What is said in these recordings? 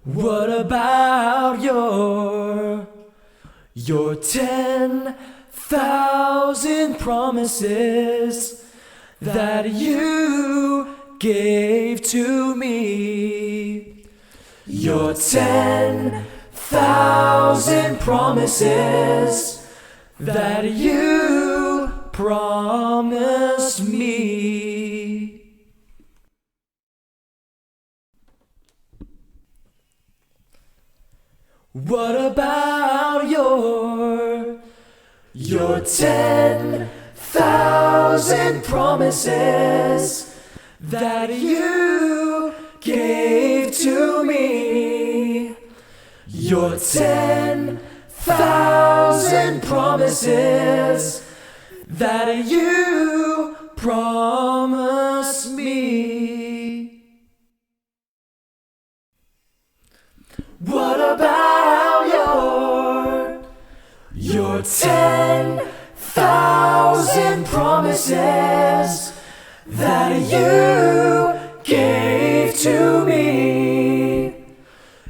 What about your 10,000 promises that you gave to me? Your 10,000 promises that you promised me. What about your 10,000 promises that you gave to me? Your 10,000 promises that you promised me. What about your 10,000 promises that you gave to me?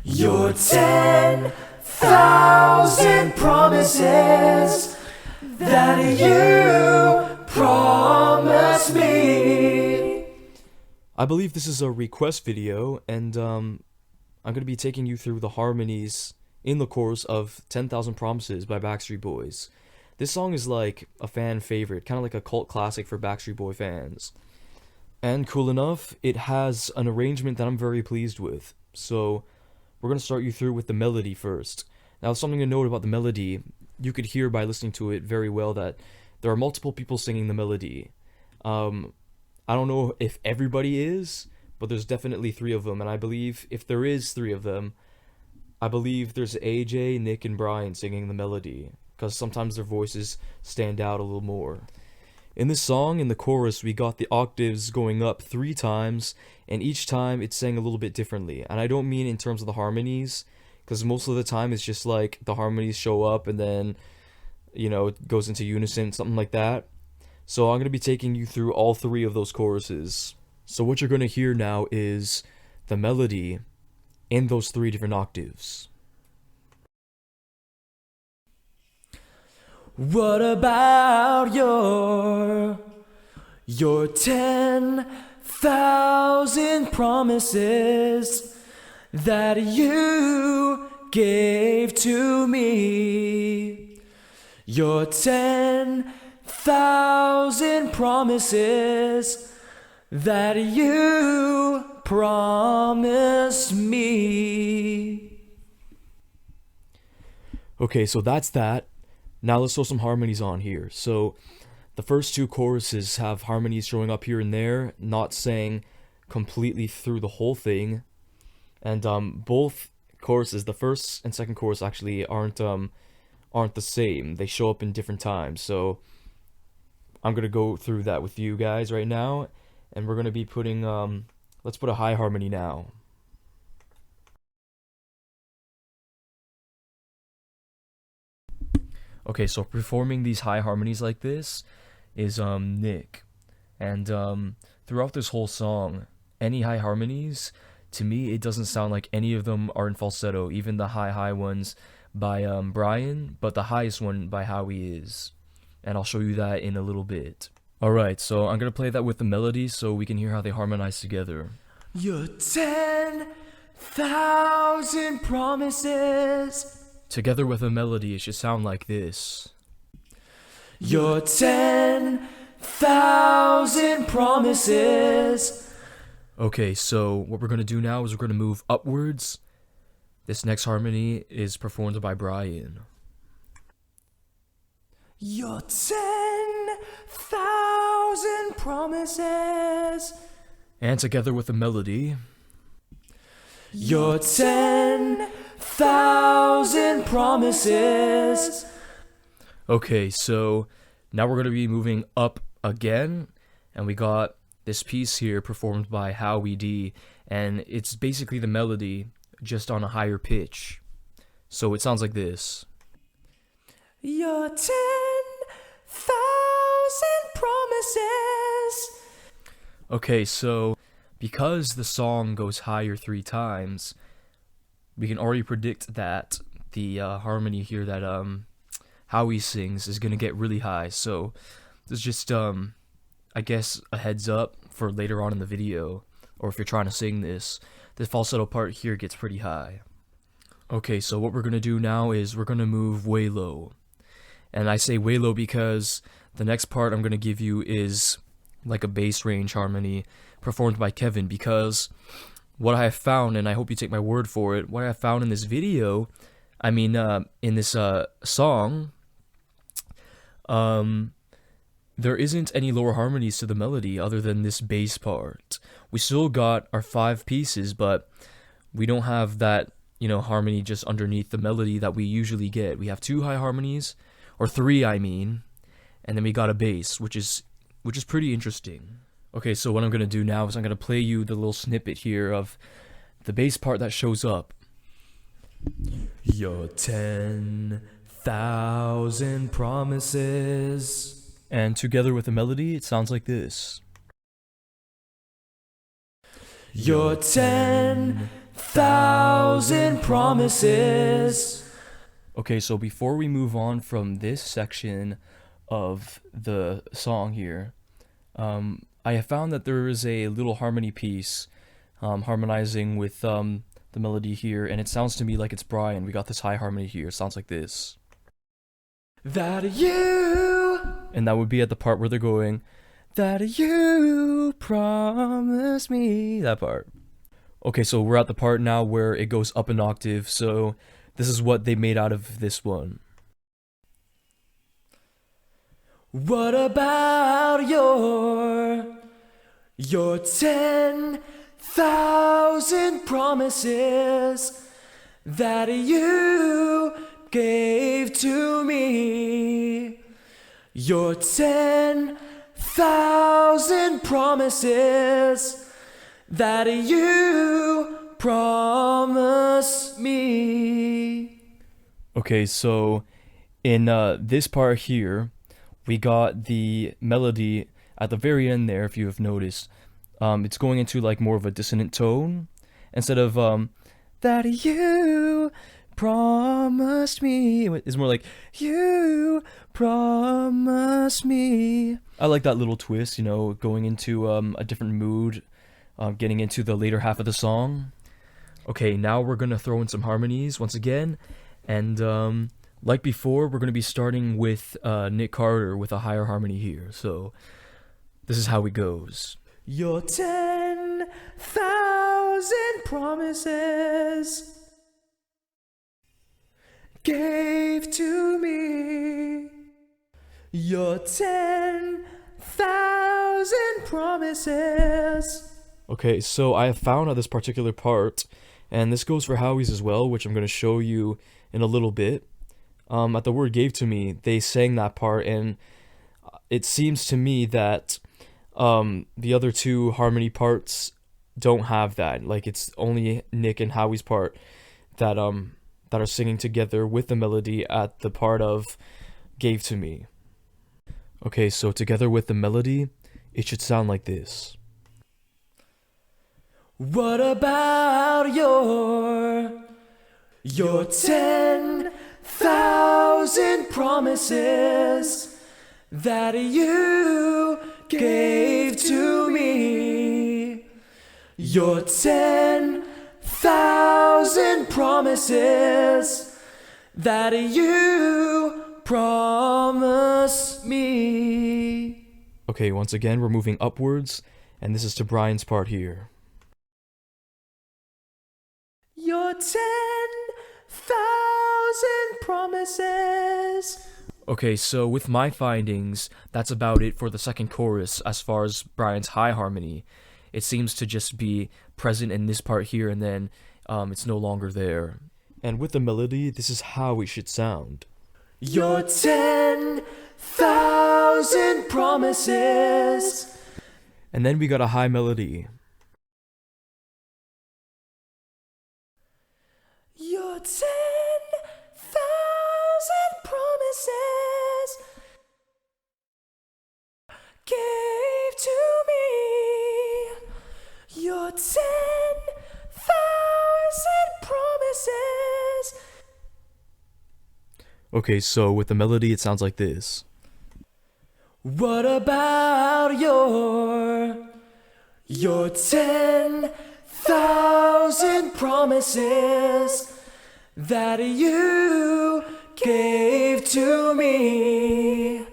Your 10,000 promises that you promised me. I believe this is a request video, and I'm going to be taking you through the harmonies in the chorus of 10,000 Promises by Backstreet Boys. This song is like a fan favorite, kind of like a cult classic for Backstreet Boy fans. And cool enough, it has an arrangement that I'm very pleased with. So we're going to start you through with the melody first. Now, something to note about the melody, you could hear by listening to it very well that there are multiple people singing the melody. I don't know if everybody is, but there's definitely 3 of them, and I believe if there is 3 of them, I believe there's AJ, Nick, and Brian singing the melody, because sometimes their voices stand out a little more. In this song, in the chorus, we got the octaves going up 3 times, and each time it's sang a little bit differently. And I don't mean in terms of the harmonies, because most of the time it's just like the harmonies show up and then, it goes into unison, something like that. So I'm going to be taking you through all 3 of those choruses. So what you're going to hear now is the melody in those 3 different octaves. What about your 10,000 promises that you gave to me? Your 10,000 promises that you promised me. Okay, so that's that. Now let's throw some harmonies on here. So the first 2 choruses have harmonies showing up here and there, not sang completely through the whole thing. And both choruses, the first and second chorus, actually aren't the same. They show up in different times. So I'm gonna go through that with you guys right now, and we're gonna be putting let's put a high harmony now. Okay, so performing these high harmonies like this is Nick. And throughout this whole song, any high harmonies, to me, it doesn't sound like any of them are in falsetto, even the high ones by Brian, but the highest one by Howie is. And I'll show you that in a little bit. Alright, so I'm going to play that with the melody so we can hear how they harmonize together. Your 10,000 promises. Together with a melody, it should sound like this. Your 10,000 promises. Okay, so what we're going to do now is we're going to move upwards. This next harmony is performed by Brian. Your 10,000 promises. And together with a melody. Your 10,000 promises. Okay, so now we're going to be moving up again, and we got this piece here performed by Howie D, and it's basically the melody, just on a higher pitch. So it sounds like this. Your 10,000 promises. Okay, so because the song goes higher 3 times, we can already predict that the harmony here that Howie sings is gonna get really high. So this is just I guess a heads up for later on in the video, or if you're trying to sing this, the falsetto part here gets pretty high. Okay, so what we're gonna do now is we're gonna move way low. And I say way low because the next part I'm gonna give you is like a bass range harmony performed by Kevin, because what I have found, and I hope you take my word for it, what I have found in this video, in this song, there isn't any lower harmonies to the melody other than this bass part. We still got our 5 pieces, but we don't have that, harmony just underneath the melody that we usually get. We have 2 high harmonies, or 3, and then we got a bass, which is pretty interesting. Okay, so what I'm gonna do now is I'm gonna play you the little snippet here of the bass part that shows up. Your 10,000 promises. And together with the melody, it sounds like this. Your 10,000 promises. Okay, so before we move on from this section of the song here, I have found that there is a little harmony piece harmonizing with the melody here, and it sounds to me like it's Brian. We got this high harmony here. It sounds like this. That you. And that would be at the part where they're going, that you promised me. That part. Okay, so we're at the part now where it goes up an octave, so this is what they made out of this one. What about your 10,000 promises that you gave to me? Your 10,000 promises that you promised me. Okay, so in this part here, we got the melody at the very end there, if you have noticed. It's going into like more of a dissonant tone instead of that you promised me. It's more like you promised me. I like that little twist, going into a different mood, getting into the later half of the song. Okay, now we're gonna throw in some harmonies once again, and like before, we're gonna be starting with Nick Carter with a higher harmony here. So this is how it goes. Your 10,000 promises gave to me. Your 10,000 promises. Okay, so I have found out this particular part, and this goes for Howie's as well, which I'm going to show you in a little bit. At the word gave to me, they sang that part, and it seems to me that the other 2 harmony parts don't have that. Like, it's only Nick and Howie's part that are singing together with the melody at the part of gave to me. Okay, so together with the melody, it should sound like this. What about your 10,000 promises that you gave to me? Your 10,000 promises that you promised me. Okay, once again, we're moving upwards, and this is to Brian's part here. Your 10,000 promises. Okay, so with my findings, that's about it for the second chorus as far as Brian's high harmony. It seems to just be present in this part here, and then it's no longer there. And with the melody, this is how it should sound. Your 10,000 promises. And then we got a high melody. Your 10,000 promises gave to me. Your 10,000 promises Okay, so with the melody, it sounds like this. What about your 10,000 promises that you gave to me?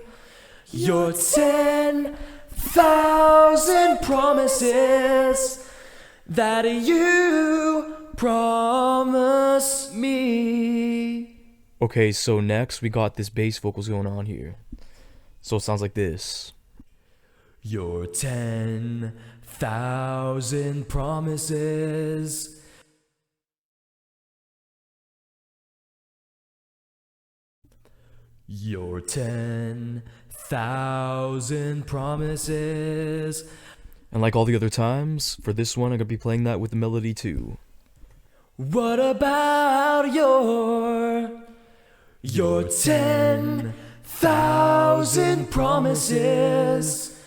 Your 10,000 promises that you promised me. Okay, so next we got this bass vocals going on here. So it sounds like this. Your 10,000 promises. Your 10,000 promises. And like all the other times, for this one, I'm gonna be playing that with the melody too. What about your 10,000 promises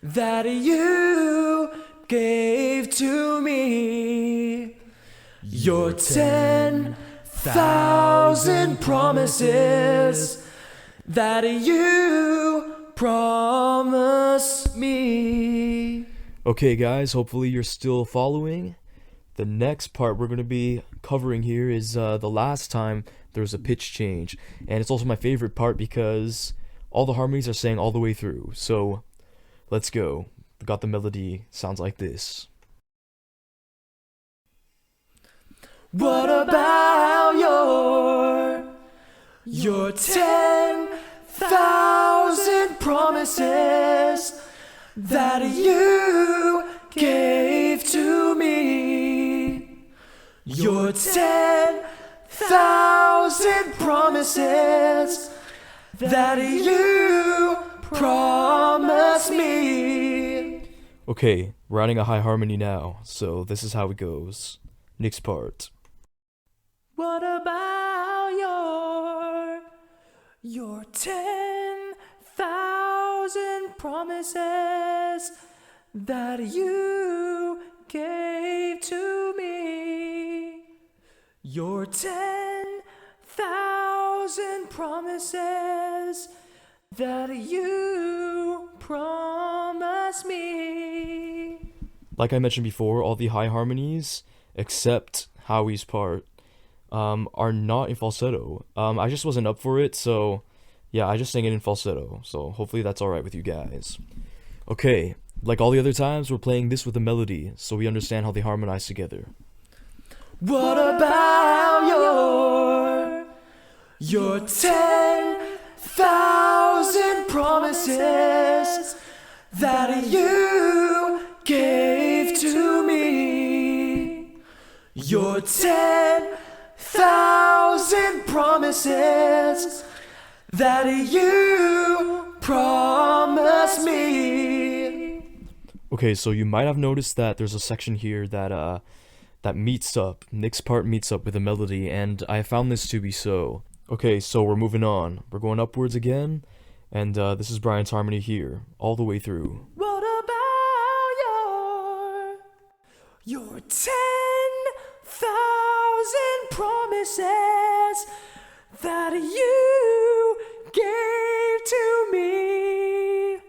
that you gave to me? Your 10,000 promises that you promised me. Okay, guys, hopefully you're still following. The next part we're going to be covering here is the last time there was a pitch change. And it's also my favorite part because all the harmonies are sang all the way through. So, let's go. We got the melody, sounds like this. What about your 10,000 promises that you gave to me? Your 10,000 promises that you promised me. Okay, we're adding a high harmony now, so this is how it goes. Next part. What about your 10,000 promises that you gave to me? Your 10,000 promises that you promised me. Like I mentioned before, all the high harmonies, except Howie's part, are not in falsetto. I just wasn't up for it, so yeah, I just sang it in falsetto. So hopefully that's alright with you guys. Okay, like all the other times, we're playing this with a melody, so we understand how they harmonize together. What about your 10,000 promises that you gave to me? Your 10,000 promises that you promised me. Okay, so you might have noticed that there's a section here that meets up. Nick's part meets up with a melody, and I found this to be so. Okay, so we're moving on. We're going upwards again, and this is Brian's harmony here, all the way through. What about your 10,000 promises that you gave to me?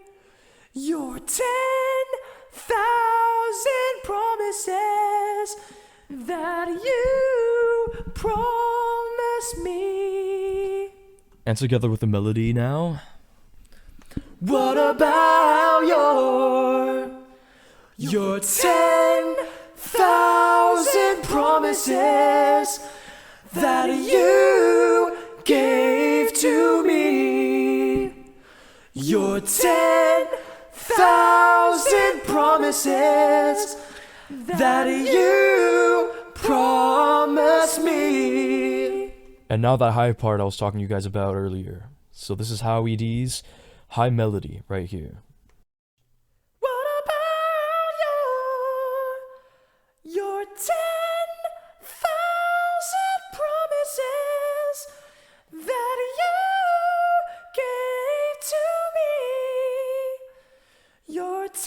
Your 10,000 promises that you promised me. And together with the melody now. What about your 10,000 promises that you gave to me? Your 10,000 promises that you promised me. And now that high part I was talking to you guys about earlier. So this is Howie D's high melody right here. What about your 10,000 promises that you gave to me? Your 10,000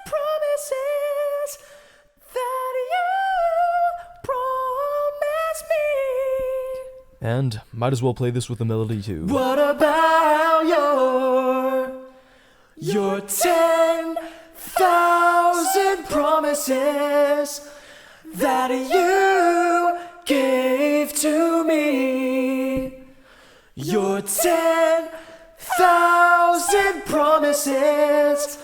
promises that you promised me. And might as well play this with the melody too. What about your 10,000 promises that you gave to me? Your 10,000 promises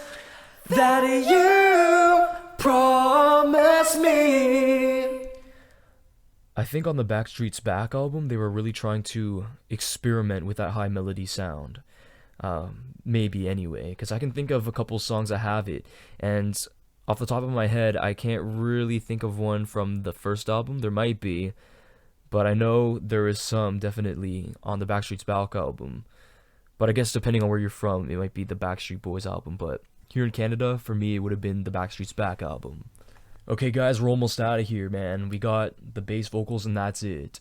that you promised me. I think on the Backstreet's Back album, they were really trying to experiment with that high melody sound. Maybe anyway, because I can think of a couple songs that have it, and off the top of my head, I can't really think of one from the first album. There might be, but I know there is some definitely on the Backstreet's Back album. But I guess depending on where you're from, it might be the Backstreet Boys album, but here in Canada, for me, it would have been the Backstreet's Back album. Okay, guys, we're almost out of here, man. We got the bass vocals, and that's it.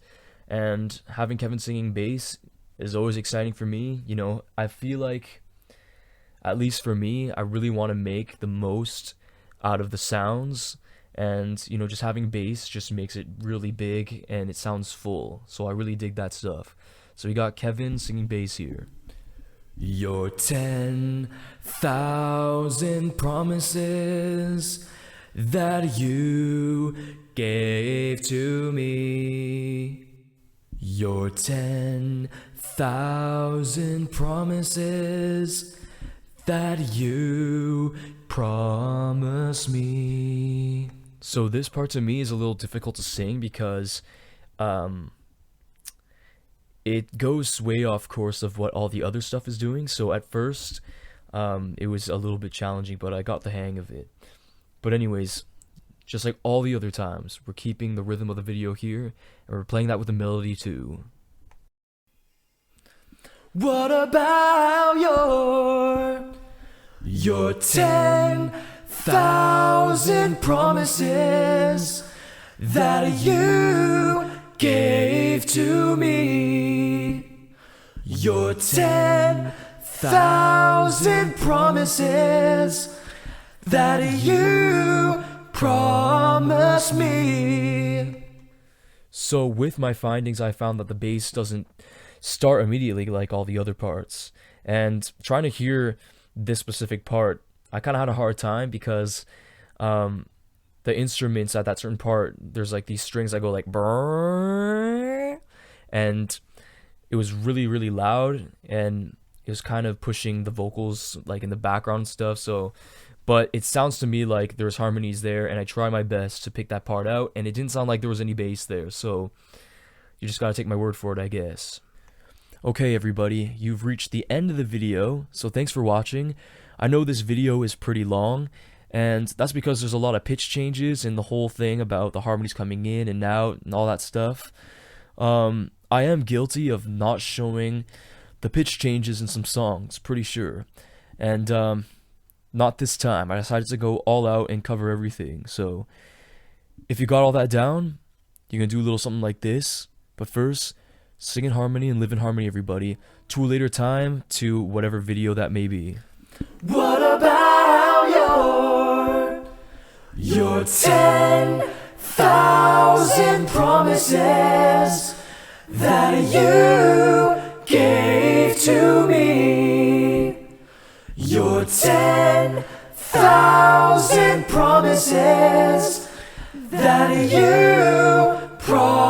And having Kevin singing bass is always exciting for me. You know, I feel like, at least for me, I really want to make the most out of the sounds. And, you know, just having bass just makes it really big, and it sounds full. So I really dig that stuff. So we got Kevin singing bass here. Your 10,000 promises that you gave to me. Your 10,000 promises that you promised me. So this part to me is a little difficult to sing because it goes way off course of what all the other stuff is doing. So at first it was a little bit challenging, but I got the hang of it. But anyways, just like all the other times, we're keeping the rhythm of the video here, and we're playing that with the melody too. What about your 10,000 promises that you gave to me? Your 10,000 promises that you promised me. So with my findings, I found that the bass doesn't start immediately like all the other parts. And trying to hear this specific part, I kind of had a hard time because the instruments at that certain part, there's like these strings that go like brrrr, and it was really, really loud, and it was kind of pushing the vocals like in the background and stuff. So but it sounds to me like there's harmonies there, and I try my best to pick that part out, and it didn't sound like there was any bass there, so you just gotta take my word for it, I guess. Okay, everybody, you've reached the end of the video, so thanks for watching. I know this video is pretty long, and that's because there's a lot of pitch changes in the whole thing about the harmonies coming in and out and all that stuff. I am guilty of not showing the pitch changes in some songs, pretty sure. And, not this time. I decided to go all out and cover everything. So, if you got all that down, you can do a little something like this. But first, sing in harmony and live in harmony, everybody. To a later time, to whatever video that may be. What about your 10,000 promises that you gave to me? Your 10,000 promises that you promised.